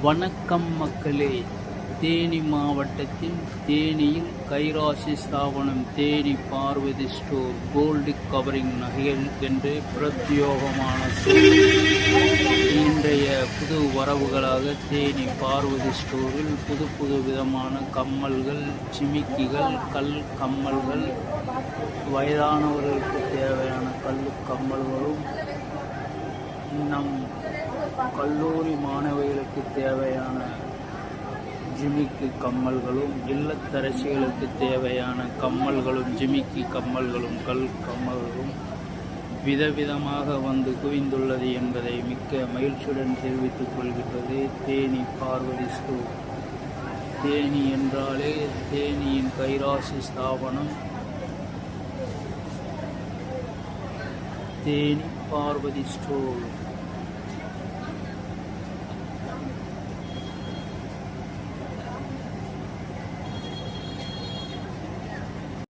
வணக்கம் மக்களே. தேனி மாவட்டத்தின் தேனியில் கைராசி ஸ்தாபனம் Theni Parvathi store gold covering நகைகள் என்று பிரத்யோகமான இன்றைய புது வரவுகளாக தேனி பார்வதி ஸ்டோரில் புது விதமான கம்மல்கள், சிமிக்கிகள், கல் கம்மல்கள், வயதானவர்களுக்கு தேவையான கல் கம்மல்களும், நம் கல்லூரி மாணவிகளுக்கு தேவையான ஜிமிக்கி கம்மல்களும், இல்லத்தரசிகளுக்கு தேவையான கம்மல்களும், ஜிமிக்கி கம்மல்களும், கல் கம்மல்களும் விதவிதமாக வந்து குவிந்துள்ளது என்பதை மிக்க மகிழ்ச்சியுடன் தெரிவித்துக் கொள்கின்றது தேனி பார்வதி ஸ்டோர். தேனி என்றாலே தேனியின் கைராசி ஸ்தாபனம் தேனி பார்வதி ஸ்டோர்.